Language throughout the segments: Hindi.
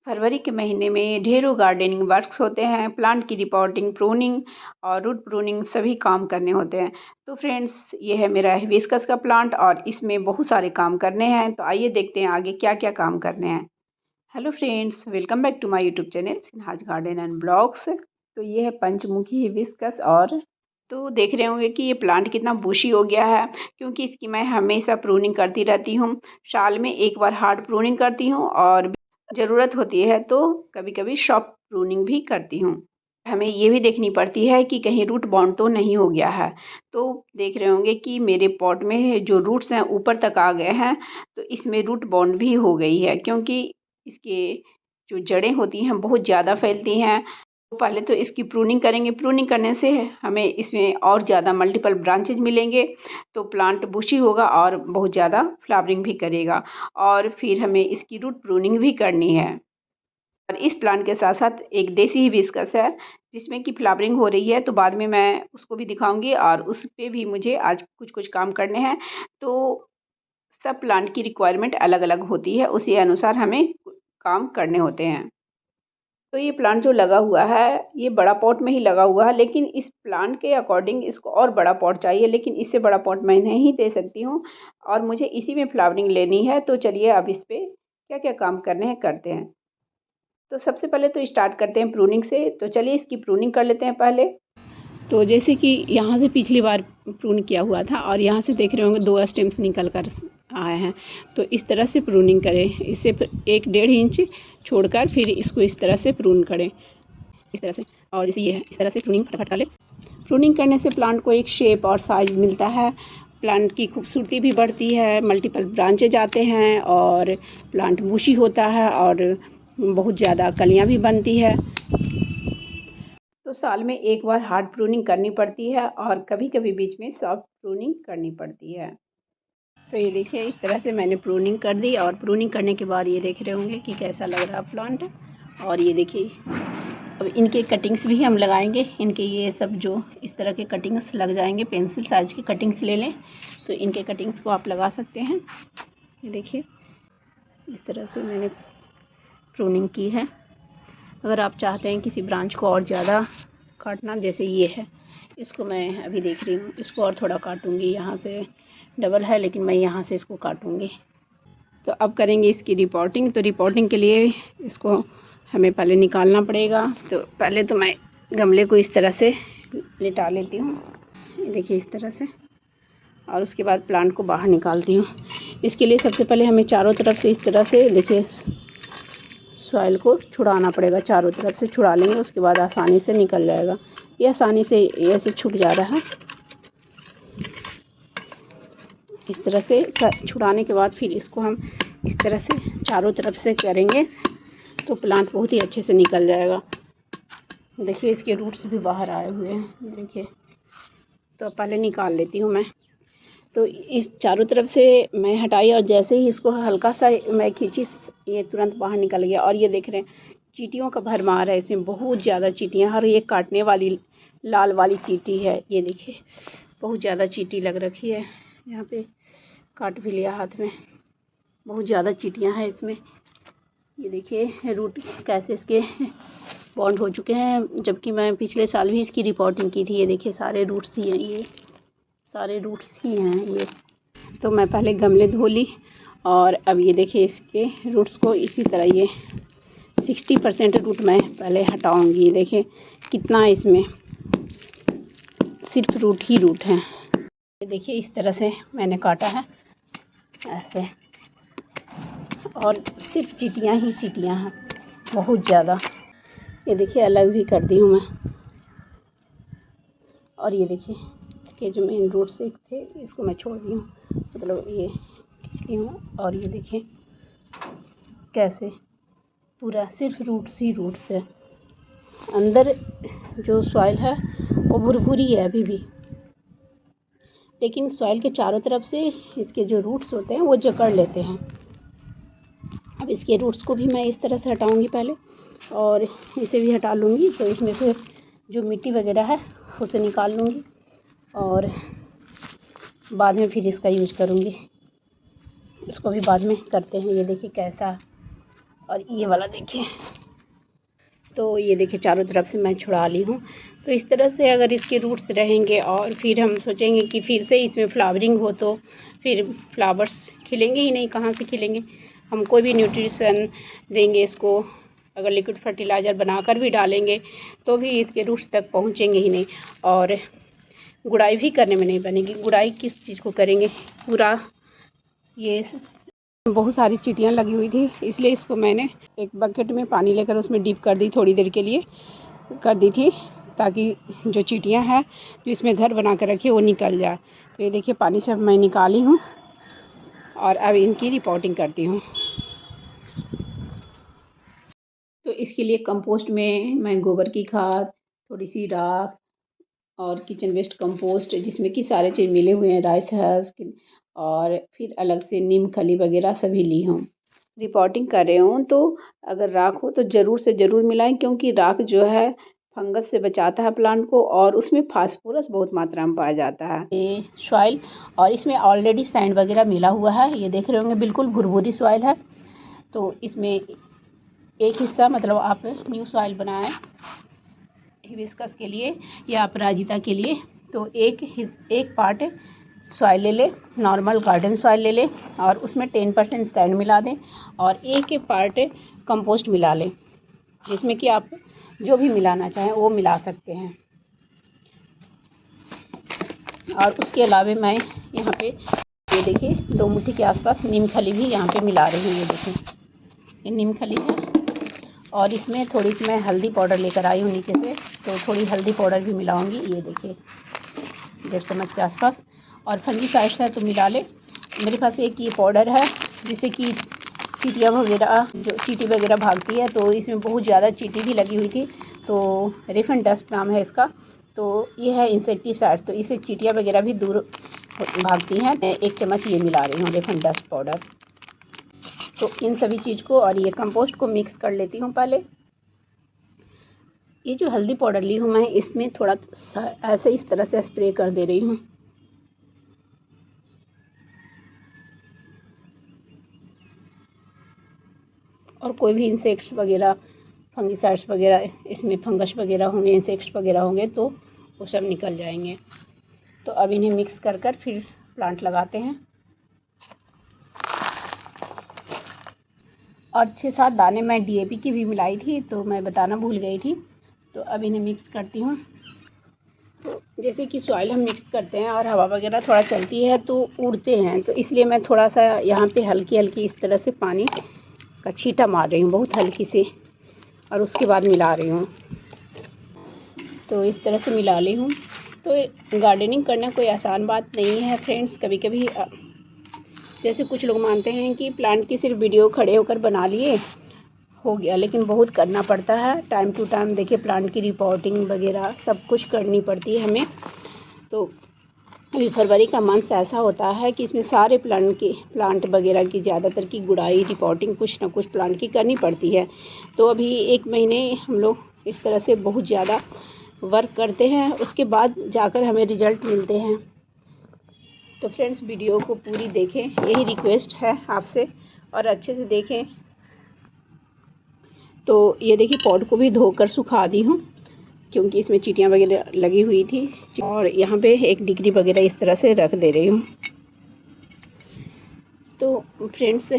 फरवरी के महीने में ढेरों गार्डनिंग वर्क्स होते हैं। प्लांट की रिपोर्टिंग, प्रूनिंग और रूट प्रूनिंग सभी काम करने होते हैं। तो फ्रेंड्स, ये है मेरा हिबिस्कस का प्लांट और इसमें बहुत सारे काम करने हैं। तो आइए देखते हैं आगे क्या क्या काम करने हैं। Hello friends, welcome back to my YouTube channel Sinha's garden and blogs. तो ये है पंचमुखी हिबिस्कस। और तो देख रहे होंगे कि ये प्लांट कितना बुशी हो गया है, क्योंकि इसकी मैं हमेशा प्रूनिंग करती रहती हूँ। साल में एक बार हार्ड प्रूनिंग करती हूँ और ज़रूरत होती है तो कभी कभी सॉफ्ट प्रूनिंग भी करती हूँ। हमें ये भी देखनी पड़ती है कि कहीं रूट बाउंड तो नहीं हो गया है। तो देख रहे होंगे कि मेरे पॉट में जो रूट्स हैं ऊपर तक आ गए हैं। तो इसमें रूट बाउंड भी हो गई है, क्योंकि इसके जो जड़ें होती हैं बहुत ज़्यादा फैलती हैं। तो पहले तो इसकी प्रूनिंग करेंगे। प्रूनिंग करने से हमें इसमें और ज़्यादा मल्टीपल ब्रांचेज मिलेंगे, तो प्लांट बुशी होगा और बहुत ज़्यादा फ्लावरिंग भी करेगा। और फिर हमें इसकी रूट प्रूनिंग भी करनी है। और इस प्लांट के साथ साथ एक देसी हिबिस्कस है जिसमें कि फ्लावरिंग हो रही है, तो बाद में मैं उसको भी दिखाऊंगी और उस पे भी मुझे आज कुछ कुछ काम करने हैं। तो सब प्लांट की रिक्वायरमेंट अलग अलग होती है, उसी अनुसार हमें काम करने होते हैं। तो ये प्लांट जो लगा हुआ है ये बड़ा पॉट में ही लगा हुआ है, लेकिन इस प्लांट के अकॉर्डिंग इसको और बड़ा पॉट चाहिए, लेकिन इससे बड़ा पॉट मैं नहीं दे सकती हूँ और मुझे इसी में फ्लावरिंग लेनी है। तो चलिए अब इस पर क्या क्या काम करने हैं करते हैं। तो सबसे पहले तो स्टार्ट करते हैं प्रूनिंग से। तो चलिए इसकी प्रूनिंग कर लेते हैं पहले। तो जैसे कि यहाँ से पिछली बार प्रून किया हुआ था और यहाँ से देख रहे होंगे 2 स्टेम्स निकल कर आए हैं। तो इस तरह से प्रूनिंग करें, इससे 1-1.5 इंच छोड़कर फिर इसको इस तरह से प्रून करें, इस तरह से। और जैसे ये है इस तरह से प्रूनिंग फटाफट कर ले। प्रूनिंग करने से प्लांट को एक शेप और साइज मिलता है, प्लांट की खूबसूरती भी बढ़ती है, मल्टीपल ब्रांचेज आते हैं और प्लांट बुशी होता है और बहुत ज़्यादा कलियाँ भी बनती है। तो साल में एक बार हार्ड प्रूनिंग करनी पड़ती है और कभी कभी बीच में सॉफ्ट प्रूनिंग करनी पड़ती है। तो ये देखिए इस तरह से मैंने प्रूनिंग कर दी और प्रूनिंग करने के बाद ये देख रहे होंगे कि कैसा लग रहा है प्लांट। और ये देखिए अब इनके कटिंग्स भी हम लगाएंगे। इनके ये सब जो इस तरह के कटिंग्स लग जाएंगे, पेंसिल साइज की कटिंग्स ले लें तो इनके कटिंग्स को आप लगा सकते हैं। ये देखिए इस तरह से मैंने प्रूनिंग की है। अगर आप चाहते हैं किसी ब्रांच को और ज़्यादा काटना, जैसे ये है, इसको मैं अभी देख रही हूँ इसको और थोड़ा काटूँगी। यहाँ से डबल है लेकिन मैं यहाँ से इसको काटूँगी। तो अब करेंगे इसकी रिपोर्टिंग। तो रिपोर्टिंग के लिए इसको हमें पहले निकालना पड़ेगा। तो पहले तो मैं गमले को इस तरह से लिटा लेती हूँ, देखिए इस तरह से, और उसके बाद प्लांट को बाहर निकालती हूँ। इसके लिए सबसे पहले हमें चारों तरफ से इस तरह से देखिए सॉइल को छुड़ाना पड़ेगा। चारों तरफ से छुड़ा लेंगे, उसके बाद आसानी से निकल जाएगा। ये आसानी से ऐसे छूट जा रहा है। इस तरह से छुड़ाने के बाद फिर इसको हम इस तरह से चारों तरफ से करेंगे तो प्लांट बहुत ही अच्छे से निकल जाएगा। देखिए इसके रूट्स भी बाहर आए हुए हैं, देखिए। तो पहले निकाल लेती हूँ मैं। तो इस चारों तरफ से मैं हटाई और जैसे ही इसको हल्का सा मैं खींची, ये तुरंत बाहर निकल गया। और ये देख रहे हैं चींटियों का भरमार है इसमें, बहुत ज़्यादा चींटियाँ। हर एक काटने वाली लाल वाली चींटी है, ये देखिए बहुत ज़्यादा चींटी लग रखी है। यहाँ पे काट भी लिया हाथ में, बहुत ज़्यादा चींटियाँ हैं इसमें। ये देखिए रूट कैसे इसके बॉन्ड हो चुके हैं, जबकि मैं पिछले साल भी इसकी रिपोर्टिंग की थी। ये देखिए सारे रूट्स ही हैं, ये सारे रूट्स ही हैं ये। तो मैं पहले गमले धो ली और अब ये देखिए इसके रूट्स को इसी तरह ये 60% रूट मैं पहले हटाऊंगी। देखिए कितना इसमें सिर्फ रूट ही रूट हैं। ये देखिए इस तरह से मैंने काटा है ऐसे, और सिर्फ चींटियाँ ही चींटियाँ हैं, बहुत ज़्यादा। ये देखिए अलग भी कर दी हूँ मैं। और ये देखिए इसके जो मेन रूट्स एक थे इसको मैं छोड़ दी हूँ, मतलब ये खींच ली हूँ। और ये देखिए कैसे पूरा सिर्फ रूट्स ही रूट्स है। अंदर जो सॉइल है वो भुरभुरी है अभी भी, लेकिन सॉइल के चारों तरफ से इसके जो रूट्स होते हैं वो जकड़ लेते हैं। अब इसके रूट्स को भी मैं इस तरह से हटाऊंगी पहले, और इसे भी हटा लूँगी। तो इसमें से जो मिट्टी वगैरह है उसे निकाल लूँगी और बाद में फिर इसका यूज करूँगी। इसको भी बाद में करते हैं। ये देखिए कैसा और ये वाला देखिए, तो ये देखिए चारों तरफ से मैं छुड़ा ली हूँ। तो इस तरह से अगर इसके रूट्स रहेंगे और फिर हम सोचेंगे कि फिर से इसमें फ्लावरिंग हो, तो फिर फ्लावर्स खिलेंगे ही नहीं, कहाँ से खिलेंगे। हम कोई भी न्यूट्रिशन देंगे इसको, अगर लिक्विड फर्टिलाइज़र बनाकर भी डालेंगे तो भी इसके रूट्स तक पहुँचेंगे ही नहीं, और गुड़ाई भी करने में नहीं बनेगी। गुड़ाई किस चीज़ को करेंगे, पूरा ये बहुत सारी चींटियाँ लगी हुई थी, इसलिए इसको मैंने एक बकेट में पानी लेकर उसमें डिप कर दी, थोड़ी देर के लिए कर दी थी, ताकि जो चींटियाँ हैं जो इसमें घर बना कर रखी है वो निकल जाए। तो ये देखिए पानी से मैं निकाली हूँ और अब इनकी रिपोर्टिंग करती हूँ। तो इसके लिए कंपोस्ट में मैं गोबर की खाद, थोड़ी सी राख और किचन वेस्ट कंपोस्ट, जिसमें कि सारे चीज़ मिले हुए हैं, राइस हस्क और फिर अलग से नीम खली वगैरह सभी ली हूँ। रिपोर्टिंग कर रहे हूँ तो अगर राख हो तो ज़रूर से ज़रूर मिलाएं, क्योंकि राख जो है फंगस से बचाता है प्लांट को, और उसमें फास्फोरस बहुत मात्रा में पाया जाता है। ये सॉइल, और इसमें ऑलरेडी सैंड वगैरह मिला हुआ है, ये देख रहे होंगे बिल्कुल भुरभुरी सॉइल है। तो इसमें एक हिस्सा मतलब आप न्यू सॉइल बनाएं हिबिस्कस के लिए या अपराजिता के लिए, तो एक पार्ट सॉइल ले लें, नॉर्मल गार्डन सॉइल ले लें, और उसमें 10% सैंड मिला दें और एक पार्ट कंपोस्ट मिला लें, जिसमें कि आप जो भी मिलाना चाहें वो मिला सकते हैं। और उसके अलावा मैं यहाँ पे ये देखिए 2 मुट्ठी के आसपास नीम खली भी यहाँ पे मिला रही हूँ। ये देखिए ये नीम खली है, और इसमें थोड़ी सी मैं हल्दी पाउडर लेकर आई हूँ नीचे से, तो थोड़ी हल्दी पाउडर भी मिलाऊंगी। ये देखिए 1.5 चम्मच के आसपास, और फंजीसाइड्स है तो मिला ले। मेरे पास एक ये पाउडर है जिससे कि चींटियाँ वगैरह, जो चींटी वगैरह भागती है, तो इसमें बहुत ज़्यादा चींटी भी लगी हुई थी, तो रेफन डस्ट नाम है इसका। तो ये है इंसेक्टिसाइड, तो इससे चींटियाँ वगैरह भी दूर भागती हैं। 1 चम्मच ये मिला रही हूँ रेफन डस्ट पाउडर। तो इन सभी चीज़ को और ये कंपोस्ट को मिक्स कर लेती हूँ पहले। ये जो हल्दी पाउडर ली हूँ मैं, इसमें थोड़ा ऐसे इस तरह से स्प्रे कर दे रही हूँ। और कोई भी इंसेक्ट्स वगैरह, फंगिसाइड्स वगैरह, इसमें फंगस वगैरह होंगे, इंसेक्ट्स वगैरह होंगे, तो वो सब निकल जाएंगे। तो अब इन्हें मिक्स कर कर फिर प्लांट लगाते हैं। और 6-7 दाने मैं DAP की भी मिलाई थी, तो मैं बताना भूल गई थी। तो अब इन्हें मिक्स करती हूँ। तो जैसे कि सॉइल हम मिक्स करते हैं और हवा वगैरह थोड़ा चलती है तो उड़ते हैं, तो इसलिए मैं थोड़ा सा यहाँ पे हल्की हल्की इस तरह से पानी का छींटा मार रही हूँ, बहुत हल्की से, और उसके बाद मिला रही हूँ। तो इस तरह से मिला ली हूँ। तो गार्डनिंग करना कोई आसान बात नहीं है फ्रेंड्स। कभी कभी जैसे कुछ लोग मानते हैं कि प्लांट की सिर्फ वीडियो खड़े होकर बना लिए हो गया, लेकिन बहुत करना पड़ता है। टाइम टू टाइम देखिए प्लांट की रिपोर्टिंग वगैरह सब कुछ करनी पड़ती है हमें। तो अभी फरवरी का मंथ ऐसा होता है कि इसमें सारे प्लांट वगैरह की ज़्यादातर की गुड़ाई, रिपोर्टिंग कुछ ना कुछ प्लांट की करनी पड़ती है। तो अभी 1 महीने हम लोग इस तरह से बहुत ज़्यादा वर्क करते हैं, उसके बाद जाकर हमें रिज़ल्ट मिलते हैं। तो फ्रेंड्स वीडियो को पूरी देखें, यही रिक्वेस्ट है आपसे, और अच्छे से देखें। तो ये देखिए पॉट को भी धोकर सुखा दी हूँ, क्योंकि इसमें चींटियाँ वगैरह लगी हुई थी। और यहाँ पे 1 डिग्री वगैरह इस तरह से रख दे रही हूँ। तो फ्रेंड्स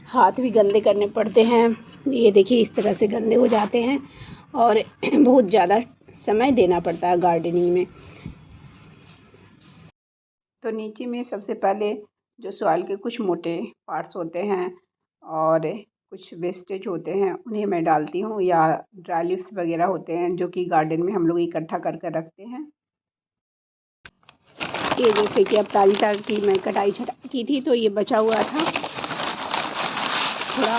हाथ भी गंदे करने पड़ते हैं, ये देखिए इस तरह से गंदे हो जाते हैं, और बहुत ज़्यादा समय देना पड़ता है गार्डनिंग में। तो नीचे में सबसे पहले जो सॉइल के कुछ मोटे पार्ट्स होते हैं और कुछ वेस्टेज होते हैं, उन्हें मैं डालती हूँ, या ड्राई लीव्स वगैरह होते हैं जो कि गार्डन में हम लोग इकट्ठा कर कर रखते हैं। ये जैसे कि अब अपराजिता की मैं कटाई छटाई की थी, तो ये बचा हुआ था थोड़ा,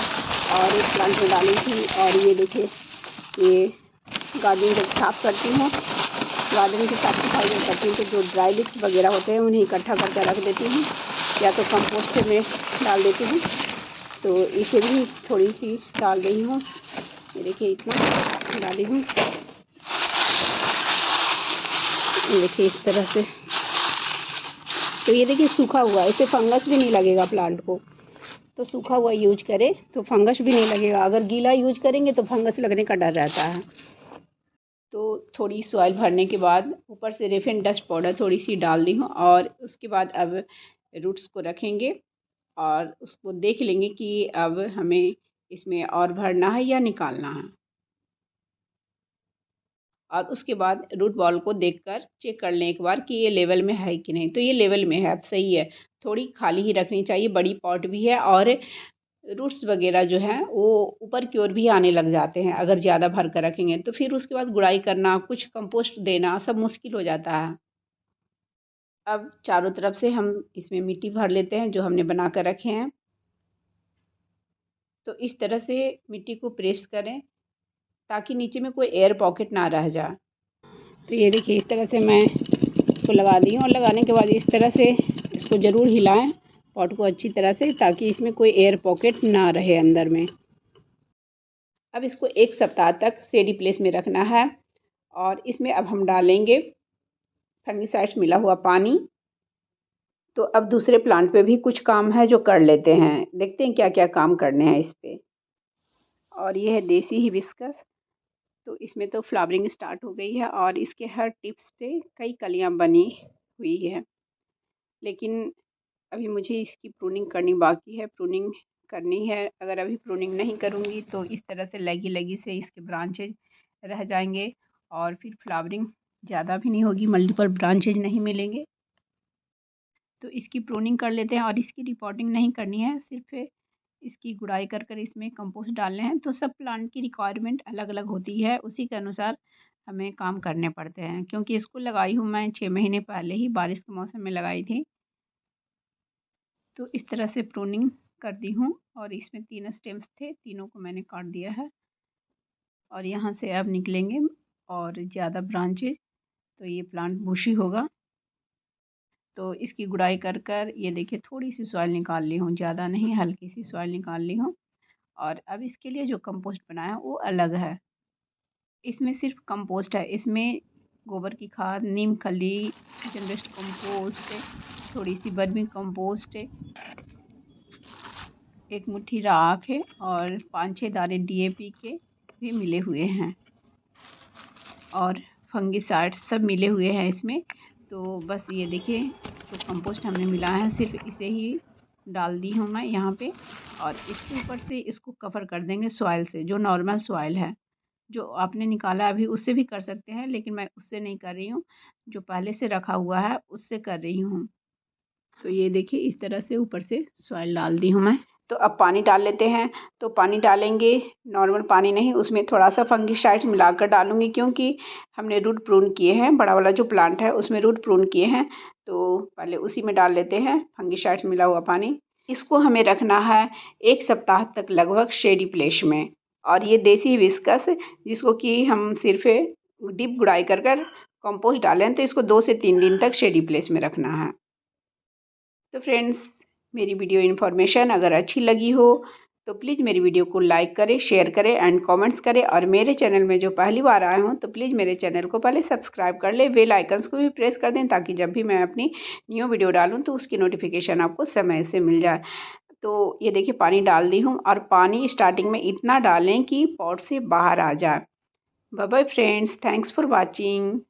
और एक प्लांट में डाली थी। और ये देखिए ये गार्डन जब साफ़ करती हूँ, गार्डन की साफ़ सफाई जब करती हूँ, तो जो ड्राई लीव्स वगैरह होते हैं उन्हें इकट्ठा करके रख देती हूँ, या तो कंपोस्ट में डाल देती हूँ। तो इसे भी थोड़ी सी डाल रही हूँ, ये देखिए इतना डाली हूँ, देखिए इस तरह से। तो ये देखिए सूखा हुआ है, इससे फंगस भी नहीं लगेगा प्लांट को। तो सूखा हुआ यूज करें तो फंगस भी नहीं लगेगा। अगर गीला यूज करेंगे तो फंगस लगने का डर रहता है। तो थोड़ी सॉइल भरने के बाद ऊपर से रेफिन डस्ट पाउडर थोड़ी सी डाल दी हूँ और उसके बाद अब रूट्स को रखेंगे और उसको देख लेंगे कि अब हमें इसमें और भरना है या निकालना है। और उसके बाद रूट बॉल को देखकर चेक कर लें एक बार कि ये लेवल में है कि नहीं। तो ये लेवल में है, अब सही है। थोड़ी खाली ही रखनी चाहिए, बड़ी पॉट भी है और रूट्स वगैरह जो हैं वो ऊपर की ओर भी आने लग जाते हैं अगर ज़्यादा भर कर रखेंगे तो। फिर उसके बाद गुड़ाई करना, कुछ कंपोस्ट देना सब मुश्किल हो जाता है। अब चारों तरफ से हम इसमें मिट्टी भर लेते हैं जो हमने बना कर रखे हैं। तो इस तरह से मिट्टी को प्रेस करें ताकि नीचे में कोई एयर पॉकेट ना रह जाए। तो ये देखिए इस तरह से मैं इसको लगा दी हूँ और लगाने के बाद इस तरह से इसको ज़रूर हिलाएं पॉट को अच्छी तरह से, ताकि इसमें कोई एयर पॉकेट ना रहे अंदर में। अब इसको 1 सप्ताह तक शेडी प्लेस में रखना है और इसमें अब हम डालेंगे फंगिसाइड्स मिला हुआ पानी। तो अब दूसरे प्लांट पे भी कुछ काम है जो कर लेते हैं, देखते हैं क्या क्या काम करने हैं इस पे। और ये है देसी हिबिस्कस। तो इसमें तो फ्लावरिंग स्टार्ट हो गई है और इसके हर टिप्स पे कई कलियां बनी हुई है, लेकिन अभी मुझे इसकी प्रूनिंग करनी बाकी है। प्रूनिंग करनी है, अगर अभी प्रूनिंग नहीं करूँगी तो इस तरह से लगी लगी से इसके ब्रांचेज रह जाएंगे और फिर फ्लावरिंग ज़्यादा भी नहीं होगी, मल्टीपल ब्रांचेज नहीं मिलेंगे। तो इसकी प्रूनिंग कर लेते हैं और इसकी रिपोर्टिंग नहीं करनी है, सिर्फ इसकी गुड़ाई कर कर इसमें कंपोस्ट डालने हैं। तो सब प्लांट की रिक्वायरमेंट अलग अलग होती है, उसी के अनुसार हमें काम करने पड़ते हैं। क्योंकि इसको लगाई हूँ मैं 6 महीने पहले ही, बारिश के मौसम में लगाई थी। तो इस तरह से प्रूनिंग कर दी हूँ और इसमें 3 स्टेम्स थे, तीनों को मैंने काट दिया है और यहाँ से अब निकलेंगे और ज़्यादा ब्रांचेज, तो ये प्लांट बुशी होगा। तो इसकी गुड़ाई कर कर ये देखिए थोड़ी सी सॉइल निकाल ली हूँ, ज़्यादा नहीं, हल्की सी सॉइल निकाल ली हूँ। और अब इसके लिए जो कंपोस्ट बनाया वो अलग है। इसमें सिर्फ कंपोस्ट है, इसमें गोबर की खाद, नीम खली, किचन वेस्ट कंपोस्ट, थोड़ी सी वर्मी कंपोस्ट, एक मुट्ठी राख है और 5-6 दाने डीएपी के भी मिले हुए हैं और फंगिसाइड सब मिले हुए हैं इसमें। तो बस ये देखिए तो कंपोस्ट हमने मिलाया है, सिर्फ इसे ही डाल दी हूँ मैं यहाँ पे और इसके ऊपर से इसको कवर कर देंगे सॉइल से, जो नॉर्मल सॉइल है। जो आपने निकाला अभी उससे भी कर सकते हैं, लेकिन मैं उससे नहीं कर रही हूँ, जो पहले से रखा हुआ है उससे कर रही हूँ। तो ये देखिए इस तरह से ऊपर से सॉइल डाल दी हूँ मैं। तो अब पानी डाल लेते हैं। तो पानी डालेंगे नॉर्मल पानी नहीं, उसमें थोड़ा सा फंगिसाइड्स मिलाकर डालूंगी, क्योंकि हमने रूट प्रून किए हैं, बड़ा वाला जो प्लांट है उसमें रूट प्रून किए हैं। तो पहले उसी में डाल लेते हैं फंगिसाइड्स मिला हुआ पानी। इसको हमें रखना है 1 सप्ताह तक लगभग शेडी प्लेस में। और ये देसी हिबिस्कस जिसको कि हम सिर्फ डीप गुड़ाई कर कर कंपोस्ट डालें, तो इसको 2 से 3 दिन तक शेडी प्लेस में रखना है। तो फ्रेंड्स, मेरी वीडियो इन्फॉर्मेशन अगर अच्छी लगी हो तो प्लीज़ मेरी वीडियो को लाइक करें, शेयर करें एंड कमेंट्स करें। और मेरे चैनल में जो पहली बार आए हों तो प्लीज़ मेरे चैनल को पहले सब्सक्राइब कर लें, बेल आइकन्स को भी प्रेस कर दें, ताकि जब भी मैं अपनी न्यू वीडियो डालूँ तो उसकी नोटिफिकेशन आपको समय से मिल जाए। तो ये देखिए पानी डाल दी हूँ और पानी स्टार्टिंग में इतना डालें कि पॉट से बाहर आ जाए। Bye bye friends, thanks for watching.